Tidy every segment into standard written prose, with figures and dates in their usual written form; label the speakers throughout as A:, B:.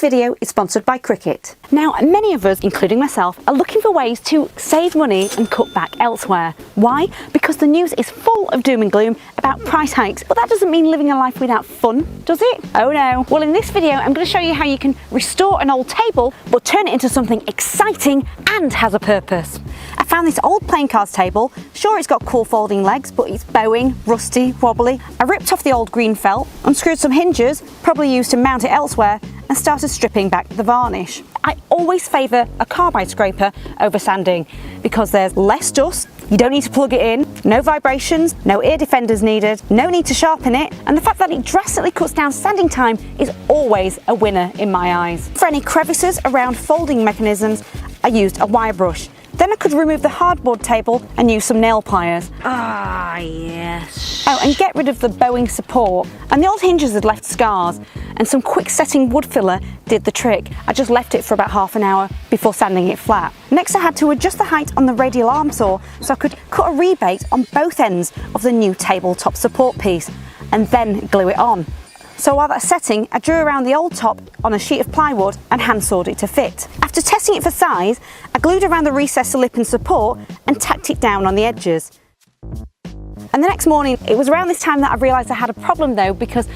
A: video is sponsored by Cricut. Now, many of us, including myself, are looking for ways to save money and cut back elsewhere. Why? Because the news is full of doom and gloom about price hikes, but that doesn't mean living a life without fun, does it? Oh no. Well, in this video, I'm going to show you how you can restore an old table, but turn it into something exciting and has a purpose. I found this old playing cards table. Sure, it's got cool folding legs, but it's bowing, rusty, wobbly. I ripped off the old green felt, unscrewed some hinges, probably used to mount it elsewhere, and started stripping back the varnish. I always favour a carbide scraper over sanding because there's less dust, you don't need to plug it in, no vibrations, no ear defenders needed, no need to sharpen it, and the fact that it drastically cuts down sanding time is always a winner in my eyes. For any crevices around folding mechanisms, I used a wire brush. Then I could remove the hardboard table and use some nail pliers.
B: Ah, yes.
A: Oh, and get rid of the bowing support. And the old hinges had left scars, and some quick setting wood filler did the trick. I just left it for about half an hour before sanding it flat. Next I had to adjust the height on the radial arm saw so I could cut a rebate on both ends of the new tabletop support piece and then glue it on. So while that's setting, I drew around the old top on a sheet of plywood and hand sawed it to fit. After testing it for size, I glued around the recessed lip and support and tacked it down on the edges. And the next morning, it was around this time that I realised I had a problem though, because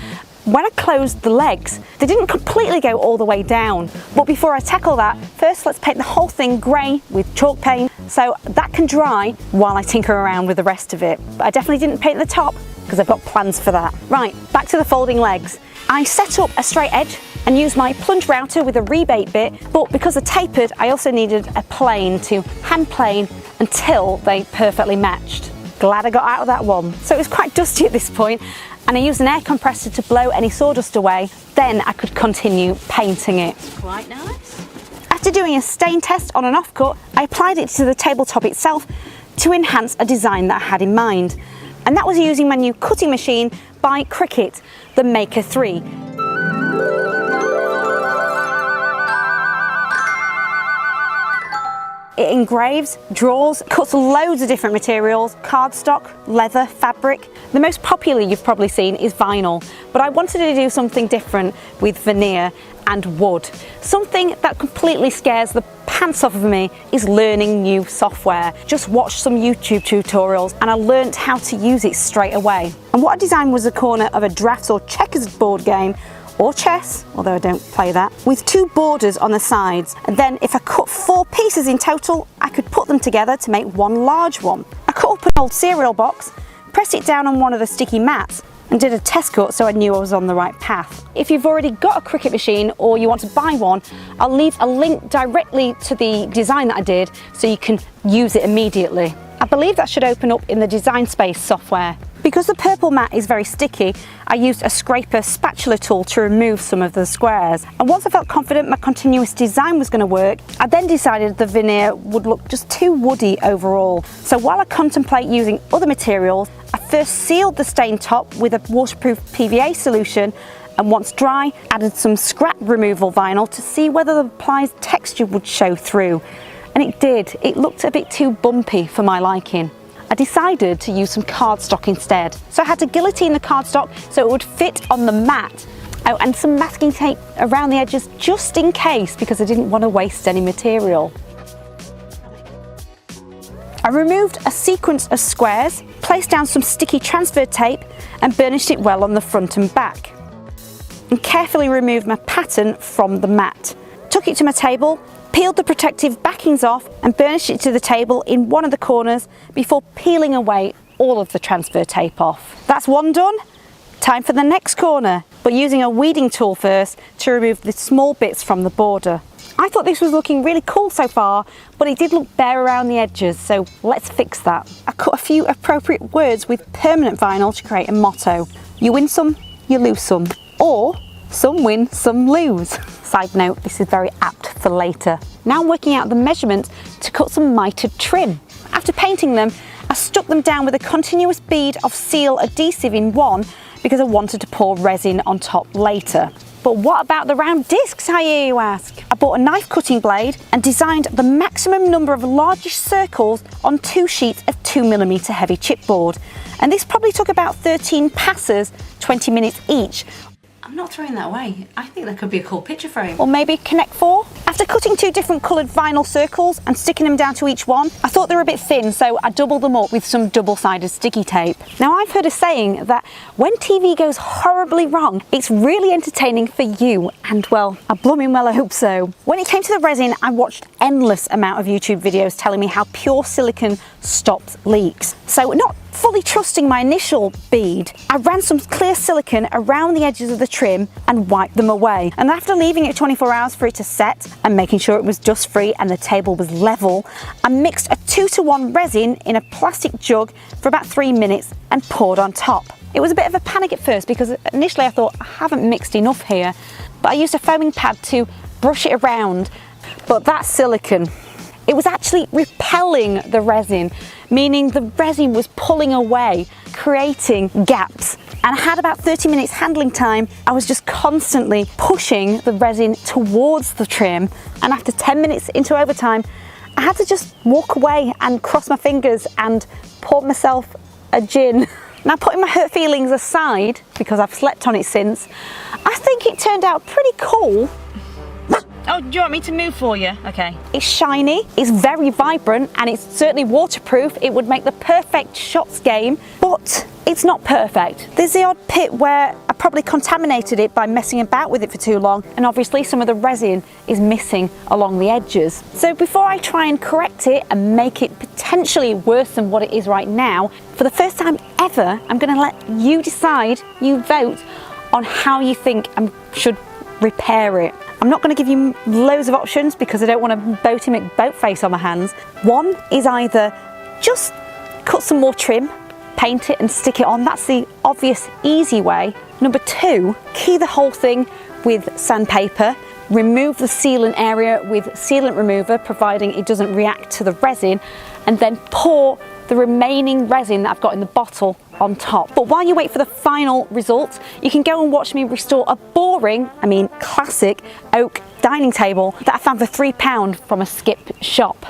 A: when I closed the legs, they didn't completely go all the way down. But before I tackle that, first let's paint the whole thing grey with chalk paint so that can dry while I tinker around with the rest of it. But I definitely didn't paint the top because I've got plans for that. Right, back to the folding legs. I set up a straight edge and used my plunge router with a rebate bit, but because they're tapered, I also needed a plane to hand plane until they perfectly matched. Glad I got out of that one. So it was quite dusty at this point, and I used an air compressor to blow any sawdust away. Then I could continue painting it.
B: Quite nice.
A: After doing a stain test on an offcut, I applied it to the tabletop itself to enhance a design that I had in mind. And that was using my new cutting machine by Cricut, the Maker 3. It engraves, draws, cuts loads of different materials, cardstock, leather, fabric. The most popular you've probably seen is vinyl, but I wanted to do something different with veneer and wood. Something that completely scares the pants off of me is learning new software. Just watched some YouTube tutorials and I learnt how to use it straight away. And what I designed was a corner of a drafts or checkers board game, or chess, although I don't play that, with two borders on the sides. And then if I cut 4 pieces in total, I could put them together to make one large one. I cut up an old cereal box, pressed it down on one of the sticky mats, and did a test cut so I knew I was on the right path. If you've already got a Cricut machine or you want to buy one, I'll leave a link directly to the design that I did so you can use it immediately. I believe that should open up in the Design Space software. Because the purple mat is very sticky, I used a scraper spatula tool to remove some of the squares. And once I felt confident my continuous design was going to work, I then decided the veneer would look just too woody overall. So while I contemplate using other materials, I first sealed the stained top with a waterproof PVA solution, and once dry, added some scrap removal vinyl to see whether the plies texture would show through. And it did. It looked a bit too bumpy for my liking. I decided to use some cardstock instead. So I had to guillotine the cardstock so it would fit on the mat. Oh, and some masking tape around the edges just in case, because I didn't want to waste any material. I removed a sequence of squares, placed down some sticky transfer tape and burnished it well on the front and back. And carefully removed my pattern from the mat. Took it to my table, peeled the protective backings off and burnished it to the table in one of the corners before peeling away all of the transfer tape off. That's one done. Time for the next corner, but using a weeding tool first to remove the small bits from the border. I thought this was looking really cool so far, but it did look bare around the edges, so let's fix that. I cut a few appropriate words with permanent vinyl to create a motto. You win some, you lose some, or some win, some lose. Side note, this is very apt for later. Now I'm working out the measurements to cut some mitered trim. After painting them, I stuck them down with a continuous bead of seal adhesive in one because I wanted to pour resin on top later. But what about the round discs, I hear you ask? I bought a knife cutting blade and designed the maximum number of largish circles on 2 sheets of 2mm heavy chipboard. And this probably took about 13 passes, 20 minutes each.
B: I'm not throwing that away. I think that could be a cool picture frame.
A: Or maybe Connect 4. After cutting 2 different coloured vinyl circles and sticking them down to each one, I thought they were a bit thin, so I doubled them up with some double-sided sticky tape. Now, I've heard a saying that when TV goes horribly wrong, it's really entertaining for you, and well, I blooming well hope so. When it came to the resin, I watched endless amount of YouTube videos telling me how pure silicone stops leaks. So not fully trusting my initial bead, I ran some clear silicone around the edges of the trim and wiped them away. And after leaving it 24 hours for it to set and making sure it was dust free and the table was level, I mixed a 2-to-1 resin in a plastic jug for about 3 minutes and poured on top. It was a bit of a panic at first because initially I thought I haven't mixed enough here, but I used a foaming pad to brush it around. But that silicone, it was actually repelling the resin, meaning the resin was pulling away, creating gaps. And I had about 30 minutes handling time. I was just constantly pushing the resin towards the trim. And after 10 minutes into overtime, I had to just walk away and cross my fingers and pour myself a gin. Now, putting my hurt feelings aside, because I've slept on it since, I think it turned out pretty cool.
B: Oh, do you want me to move for you? Okay.
A: It's shiny, it's very vibrant, and it's certainly waterproof. It would make the perfect shots game, but it's not perfect. There's the odd pit where I probably contaminated it by messing about with it for too long, and obviously some of the resin is missing along the edges. So before I try and correct it and make it potentially worse than what it is right now, for the first time ever, I'm gonna let you decide, you vote, on how you think I should repair it. I'm not going to give you loads of options because I don't want a boaty McBoatface on my hands. One is either just cut some more trim, paint it and stick it on. That's the obvious, easy way. Number 2, key the whole thing with sandpaper, remove the sealant area with sealant remover, providing it doesn't react to the resin, and then pour the remaining resin that I've got in the bottle on top. But while you wait for the final result, you can go and watch me restore a boring, classic oak dining table that I found for £3 from a skip shop.